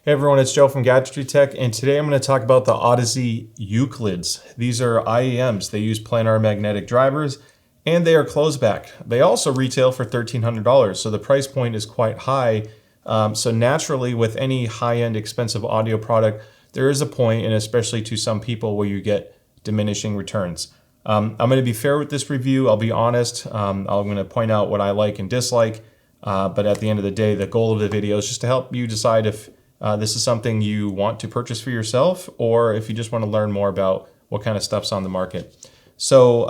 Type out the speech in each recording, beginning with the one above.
Hey everyone, it's Joe from Gadgetry Tech, and today I'm going to talk about the Audeze Euclids. These are IEMs. They use planar magnetic drivers, and they are closed back. They also retail for $1,300, so the price point is quite high. So naturally, with any high-end expensive audio product, there is a point, and especially to some people, where you get diminishing returns. I'm going to be fair with this review. I'll be honest. I'm going to point out what I like and dislike, but at the end of the day, the goal of the video is just to help you decide if this is something you want to purchase for yourself, or if you just want to learn more about what kind of stuff's on the market. So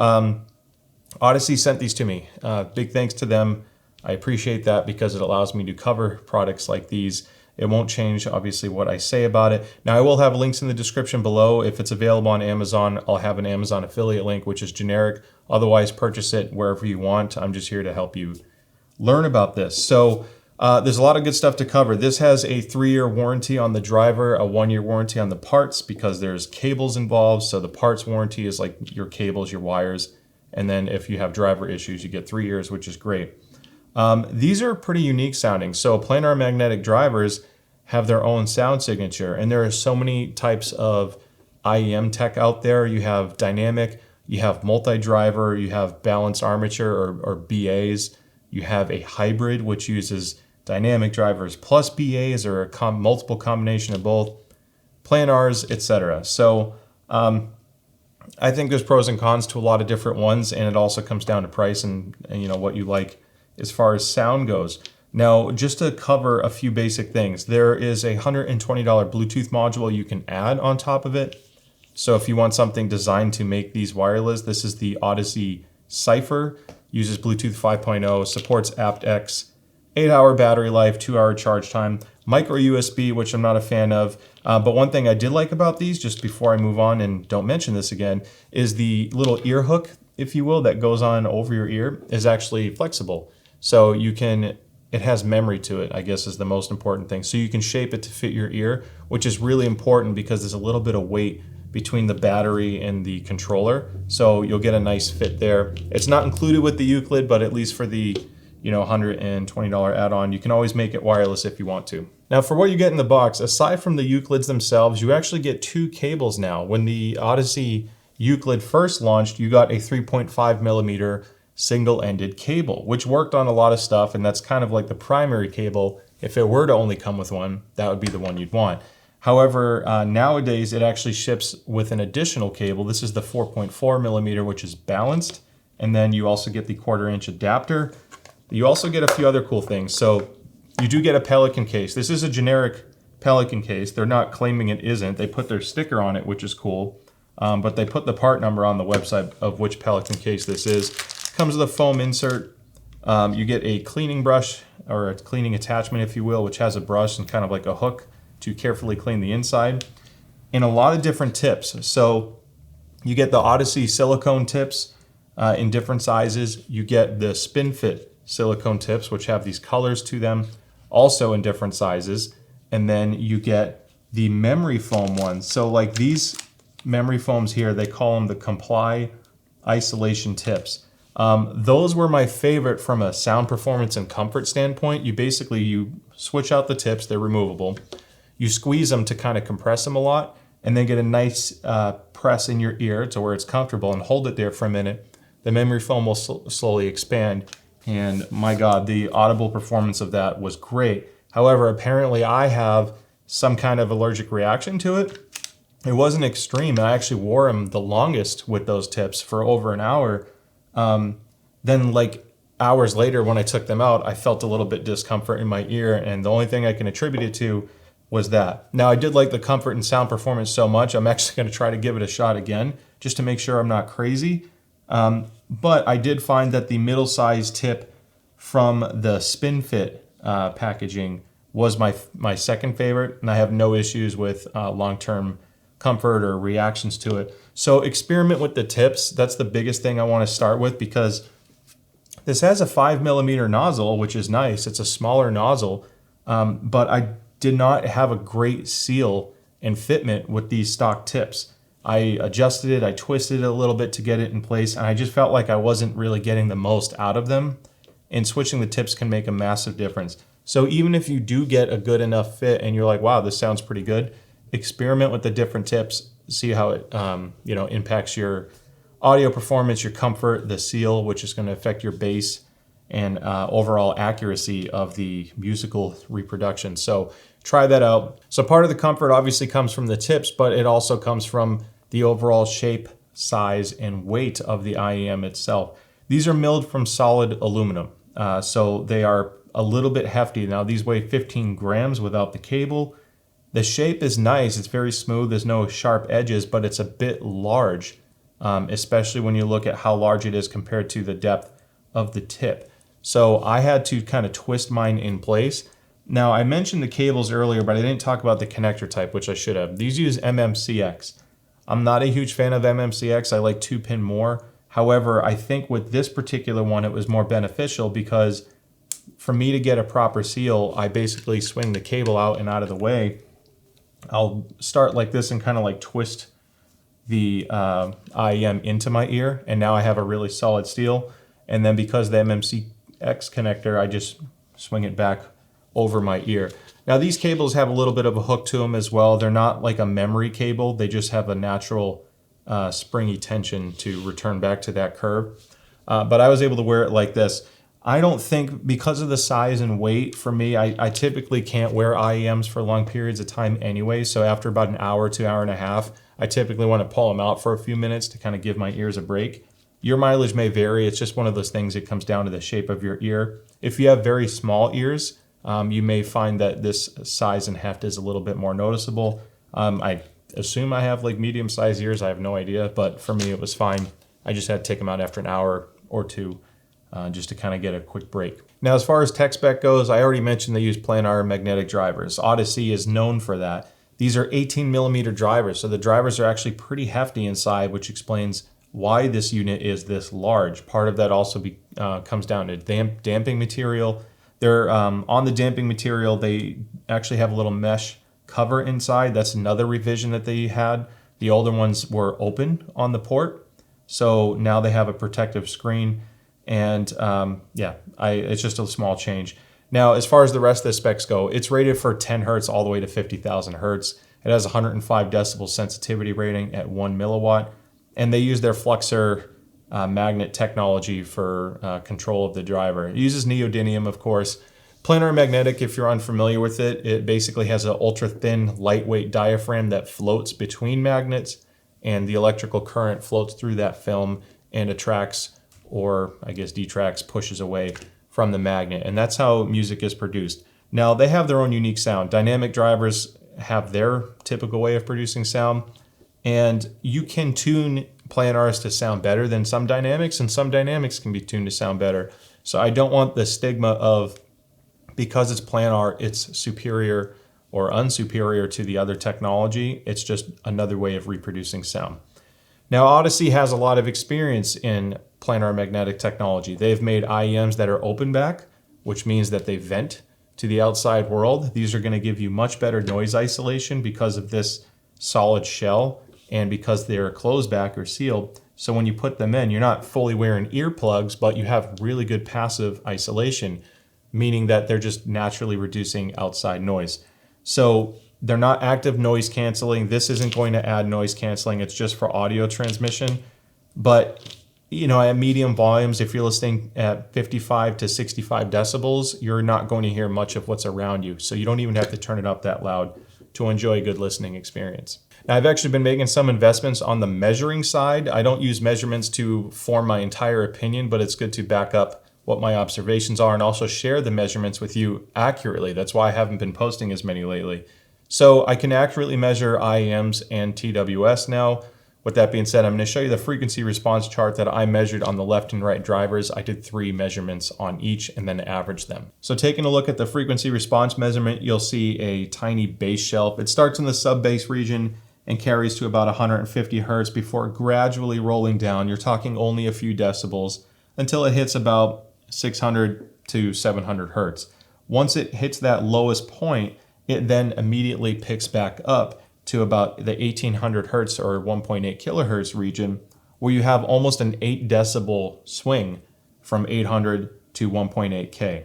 Audeze sent these to me. Big thanks to them. I appreciate that because it allows me to cover products like these. It won't change, obviously, what I say about it. Now, I will have links in the description below. If it's available on Amazon, I'll have an Amazon affiliate link, which is generic. Otherwise, purchase it wherever you want. I'm just here to help you learn about this. So there's a lot of good stuff to cover. This has a 3-year warranty on the driver, a 1-year warranty on the parts because there's cables involved. So the parts warranty is like your cables, your wires. And then if you have driver issues, you get 3 years, which is great. These are pretty unique sounding. So planar magnetic drivers have their own sound signature, and there are so many types of IEM tech out there. You have dynamic, you have multi-driver, you have balanced armature or BAs. You have a hybrid, which uses dynamic drivers plus BAs, or a multiple combination of both, planars, etc. So I think there's pros and cons to a lot of different ones, and it also comes down to price and you know what you like as far as sound goes. Now, just to cover a few basic things, there is a $120 Bluetooth module you can add on top of it. So if you want something designed to make these wireless, this is the Audeze Cypher. Uses Bluetooth 5.0, supports aptX, 8-hour battery life, 2-hour charge time, micro USB, which I'm not a fan of. But one thing I did like about these, just before I move on and don't mention this again, is the little ear hook, if you will, that goes on over your ear is actually flexible. So you can, it has memory to it, I guess is the most important thing. So you can shape it to fit your ear, which is really important because there's a little bit of weight between the battery and the controller. So you'll get a nice fit there. It's not included with the Euclid, but at least for the $120 add-on, you can always make it wireless if you want to. Now for what you get in the box, aside from the Euclids themselves, you actually get 2 cables now. When the Audeze Euclid first launched, you got a 3.5 millimeter single-ended cable, which worked on a lot of stuff, and that's kind of like the primary cable. If it were to only come with one, that would be the one you'd want. However, nowadays it actually ships with an additional cable. This is the 4.4 millimeter, which is balanced, and then you also get the 1/4 inch adapter. You also get a few other cool things. So you do get a Pelican case. This is a generic Pelican case. They're not claiming it isn't. They put their sticker on it, which is cool, but they put the part number on the website of which Pelican case this is. Comes with a foam insert. You get a cleaning brush, or a cleaning attachment, if you will, which has a brush and kind of like a hook to carefully clean the inside, and a lot of different tips. So you get the Audeze silicone tips in different sizes. You get the spin fit silicone tips, which have these colors to them, also in different sizes. And then you get the memory foam ones. So like these memory foams here, they call them the Comply isolation tips. Those were my favorite from a sound performance and comfort standpoint. You switch out the tips, they're removable. You squeeze them to kind of compress them a lot, and then get a nice press in your ear to where it's comfortable, and hold it there for a minute. The memory foam will slowly expand, and my God, the audible performance of that was great. However, apparently I have some kind of allergic reaction to it. It wasn't extreme. I actually wore them the longest with those tips for over an hour. Then like hours later when I took them out, I felt a little bit discomfort in my ear, and the only thing I can attribute it to was that. Now I did like the comfort and sound performance so much, I'm actually going to try to give it a shot again just to make sure I'm not crazy. But I did find that the middle-sized tip from the spin fit packaging was my second favorite, and I have no issues with long-term comfort or reactions to it. So experiment with the tips. That's the biggest thing I want to start with, because this has a 5 millimeter nozzle, which is nice. It's a smaller nozzle, but I did not have a great seal and fitment with these stock tips. I adjusted it, I twisted it a little bit to get it in place, and I just felt like I wasn't really getting the most out of them. And switching the tips can make a massive difference. So even if you do get a good enough fit and you're like, wow, this sounds pretty good, experiment with the different tips, see how it impacts your audio performance, your comfort, the seal, which is going to affect your bass and overall accuracy of the musical reproduction. So try that out. So part of the comfort obviously comes from the tips, but it also comes from the overall shape, size, and weight of the IEM itself. These are milled from solid aluminum, so they are a little bit hefty. Now these weigh 15 grams without the cable. The shape is nice, it's very smooth, there's no sharp edges, but it's a bit large, especially when you look at how large it is compared to the depth of the tip. So I had to kind of twist mine in place. Now I mentioned the cables earlier, but I didn't talk about the connector type, which I should have. These use MMCX. I'm not a huge fan of MMCX, I like 2-pin more. However, I think with this particular one, it was more beneficial because for me to get a proper seal, I basically swing the cable out and out of the way. I'll start like this and kind of like twist the IEM into my ear, and now I have a really solid seal. And then because the MMCX connector, I just swing it back over my ear. Now these cables have a little bit of a hook to them as well. They're not like a memory cable. They just have a natural springy tension to return back to that curve. But I was able to wear it like this. I don't think, because of the size and weight, for me, I typically can't wear IEMs for long periods of time anyway. So after about an hour to hour and a half, I typically want to pull them out for a few minutes to kind of give my ears a break. Your mileage may vary. It's just one of those things. It comes down to the shape of your ear. If you have very small ears, you may find that this size and heft is a little bit more noticeable. I assume I have like medium-sized ears. I have no idea, but for me it was fine. I just had to take them out after an hour or two just to kind of get a quick break. Now, as far as tech spec goes, I already mentioned they use planar-magnetic drivers. Audeze is known for that. These are 18mm drivers, so the drivers are actually pretty hefty inside, which explains why this unit is this large. Part of that also comes down to damping material. They're on the damping material, they actually have a little mesh cover inside. That's another revision that they had. The older ones were open on the port, so now they have a protective screen. And it's just a small change. Now, as far as the rest of the specs go, it's rated for 10 hertz all the way to 50,000 hertz. It has 105 decibel sensitivity rating at 1 milliwatt. And they use their Fluxor magnet technology for control of the driver. It uses neodymium, of course. Planar-magnetic, if you're unfamiliar with it, it basically has an ultra-thin, lightweight diaphragm that floats between magnets, and the electrical current floats through that film and attracts, or I guess detracts, pushes away from the magnet. And that's how music is produced. Now, they have their own unique sound. Dynamic drivers have their typical way of producing sound, and you can tune planars to sound better than some dynamics, and some dynamics can be tuned to sound better. So I don't want the stigma of, because it's planar, it's superior or unsuperior to the other technology. It's just another way of reproducing sound. Now, Audeze has a lot of experience in planar magnetic technology. They've made IEMs that are open back, which means that they vent to the outside world. These are going to give you much better noise isolation because of this solid shell and because they're closed back or sealed. So when you put them in, you're not fully wearing earplugs, but you have really good passive isolation, meaning that they're just naturally reducing outside noise. So they're not active noise canceling. This isn't going to add noise canceling. It's just for audio transmission. But at medium volumes, if you're listening at 55 to 65 decibels, you're not going to hear much of what's around you. So you don't even have to turn it up that loud to enjoy a good listening experience. Now, I've actually been making some investments on the measuring side. I don't use measurements to form my entire opinion, but it's good to back up what my observations are and also share the measurements with you accurately. That's why I haven't been posting as many lately. So I can accurately measure IEMs and TWS now. With that being said, I'm going to show you the frequency response chart that I measured on the left and right drivers. I did 3 measurements on each and then averaged them. So taking a look at the frequency response measurement, you'll see a tiny bass shelf. It starts in the sub-bass region and carries to about 150 hertz before gradually rolling down. You're talking only a few decibels until it hits about 600 to 700 hertz. Once it hits that lowest point, it then immediately picks back up to about the 1800 hertz or 1.8 kilohertz region, where you have almost an 8 decibel swing from 800 to 1.8K.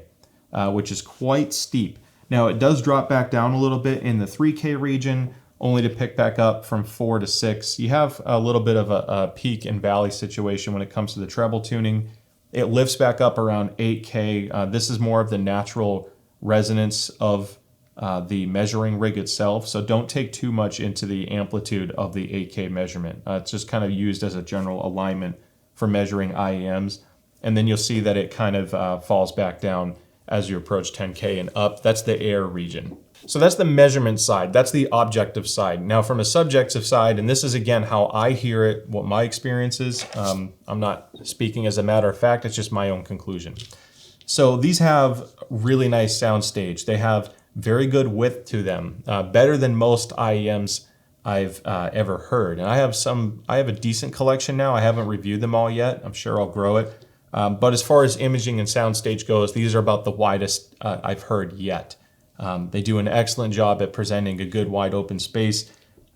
which is quite steep. Now it does drop back down a little bit in the 3K region, only to pick back up from 4 to 6. You have a little bit of a peak and valley situation when it comes to the treble tuning. It lifts back up around 8K. This is more of the natural resonance of the measuring rig itself, so don't take too much into the amplitude of the 8K measurement. It's just kind of used as a general alignment for measuring IEMs, and then you'll see that it kind of falls back down as you approach 10K and up. That's the air region. So that's the measurement side. That's the objective side. Now from a subjective side, and this is again how I hear it, what my experience is, I'm not speaking as a matter of fact, it's just my own conclusion. So these have really nice soundstage. They have very good width to them, better than most IEMs I've ever heard. And I have a decent collection now. I haven't reviewed them all yet. I'm sure I'll grow it. But as far as imaging and soundstage goes, these are about the widest I've heard yet. They do an excellent job at presenting a good wide open space.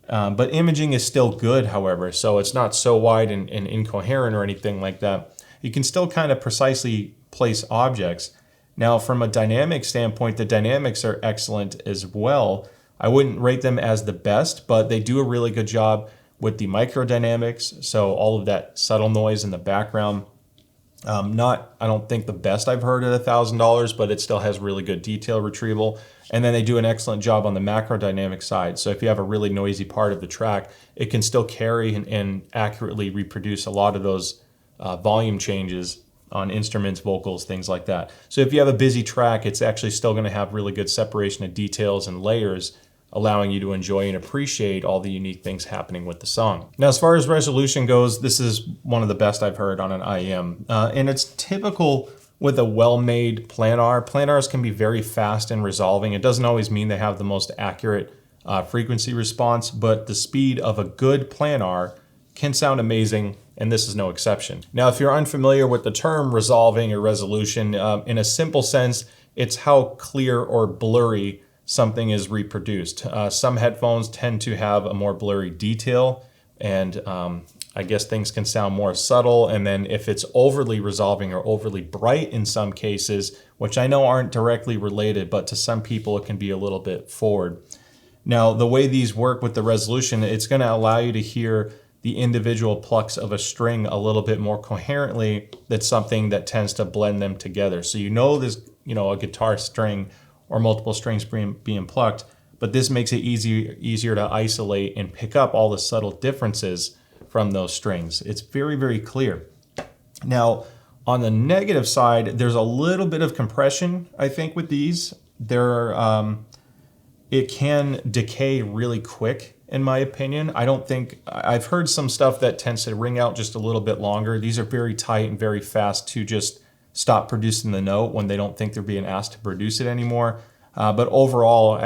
But imaging is still good, however, so it's not so wide and incoherent or anything like that. You can still kind of precisely place objects. Now, from a dynamic standpoint, the dynamics are excellent as well. I wouldn't rate them as the best, but they do a really good job with the microdynamics, so all of that subtle noise in the background. I don't think the best I've heard at $1,000, but it still has really good detail retrieval. And then they do an excellent job on the macrodynamic side. So if you have a really noisy part of the track, it can still carry and accurately reproduce a lot of those volume changes on instruments, vocals, things like that. So if you have a busy track, it's actually still going to have really good separation of details and layers, allowing you to enjoy and appreciate all the unique things happening with the song. Now, as far as resolution goes, this is one of the best I've heard on an IEM. And it's typical with a well-made planar. Planars can be very fast in resolving. It doesn't always mean they have the most accurate frequency response, but the speed of a good planar can sound amazing, and this is no exception. Now, if you're unfamiliar with the term resolving or resolution, in a simple sense, it's how clear or blurry something is reproduced. Some headphones tend to have a more blurry detail, and I guess things can sound more subtle. And then if it's overly resolving or overly bright in some cases, which I know aren't directly related, but to some people it can be a little bit forward. Now, the way these work with the resolution, it's going to allow you to hear the individual plucks of a string a little bit more coherently than something that tends to blend them together. So there's a guitar string or multiple strings being plucked, but this makes it easier to isolate and pick up all the subtle differences from those strings. It's very, very clear. Now, on the negative side, there's a little bit of compression, I think, with these. It can decay really quick, in my opinion. I've heard some stuff that tends to ring out just a little bit longer. These are very tight and very fast to just stop producing the note when they don't think they're being asked to produce it anymore. But overall,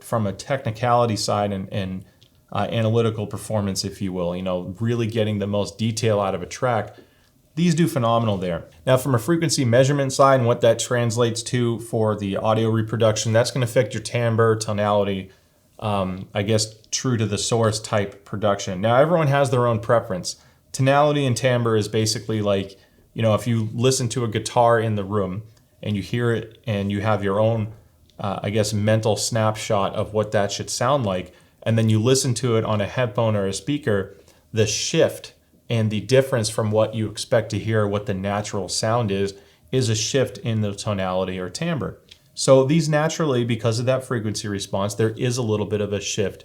from a technicality side and analytical performance, if you will, really getting the most detail out of a track, these do phenomenal there. Now, from a frequency measurement side and what that translates to for the audio reproduction, that's going to affect your timbre, tonality, I guess true to the source type production. Now, everyone has their own preference. Tonality and timbre is basically like, if you listen to a guitar in the room and you hear it and you have your own, mental snapshot of what that should sound like, and then you listen to it on a headphone or a speaker, the shift and the difference from what you expect to hear, what the natural sound is a shift in the tonality or timbre. So these naturally, because of that frequency response, there is a little bit of a shift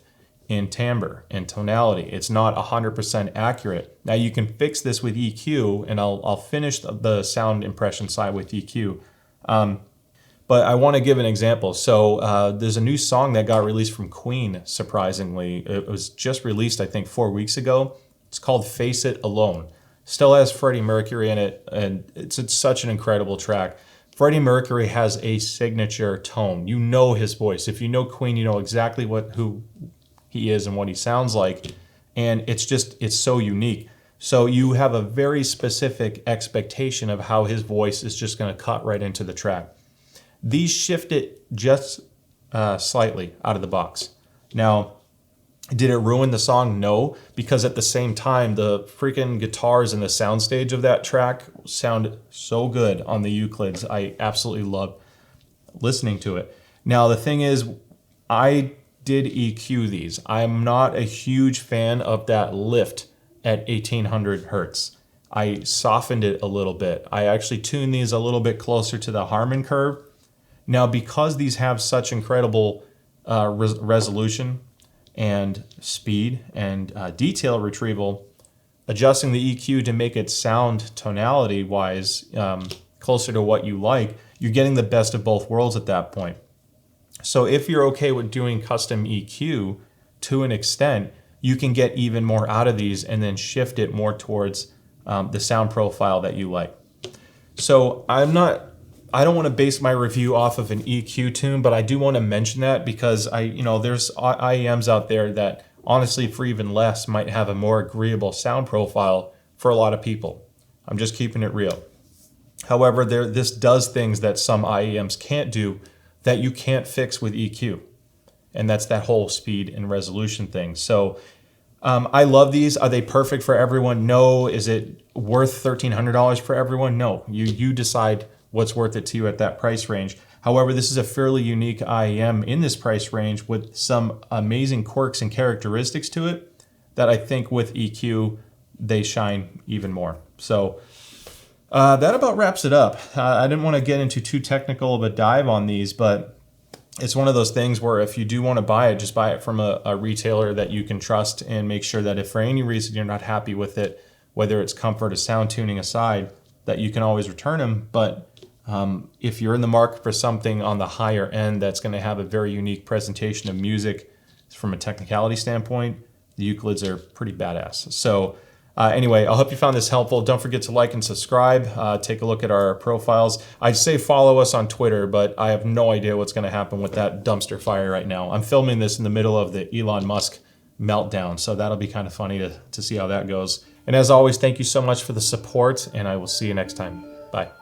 in timbre and tonality. It's not 100% accurate. Now you can fix this with EQ, and I'll finish the sound impression side with EQ. But I want to give an example. So there's a new song that got released from Queen, surprisingly. It was just released, I think, 4 weeks ago. It's called Face It Alone. Still has Freddie Mercury in it, and it's such an incredible track. Freddie Mercury has a signature tone. You know his voice. If you know Queen, you know exactly who he is and what he sounds like. And it's so unique. So you have a very specific expectation of how his voice is just going to cut right into the track. These shift it just slightly out of the box. Now, did it ruin the song? No, because at the same time, the freaking guitars and the soundstage of that track sound so good on the Euclids. I absolutely love listening to it. Now, the thing is, I did EQ these. I'm not a huge fan of that lift at 1800 hertz. I softened it a little bit. I actually tuned these a little bit closer to the Harman curve. Now, because these have such incredible resolution and speed and detail retrieval, adjusting the EQ to make it sound tonality wise closer to what you like, you're getting the best of both worlds at that point. So if you're okay with doing custom EQ to an extent, you can get even more out of these and then shift it more towards the sound profile that you like. So I don't want to base my review off of an EQ tune, but I do want to mention that because there's IEMs out there that honestly for even less might have a more agreeable sound profile for a lot of people. I'm just keeping it real. However, this does things that some IEMs can't do that you can't fix with EQ. And that's that whole speed and resolution thing. So I love these. Are they perfect for everyone? No. Is it worth $1,300 for everyone? No. You decide what's worth it to you at that price range. However, this is a fairly unique IEM in this price range with some amazing quirks and characteristics to it that I think with EQ, they shine even more. So that about wraps it up. I didn't want to get into too technical of a dive on these, but it's one of those things where if you do want to buy it, just buy it from a retailer that you can trust and make sure that if for any reason you're not happy with it, whether it's comfort or sound tuning aside, that you can always return them. But if you're in the market for something on the higher end that's going to have a very unique presentation of music from a technicality standpoint, the Euclids are pretty badass. So anyway, I hope you found this helpful. Don't forget to like and subscribe. Take a look at our profiles. I'd say follow us on Twitter, but I have no idea what's going to happen with that dumpster fire right now. I'm filming this in the middle of the Elon Musk meltdown, so that'll be kind of funny to see how that goes. And as always, thank you so much for the support, and I will see you next time. Bye.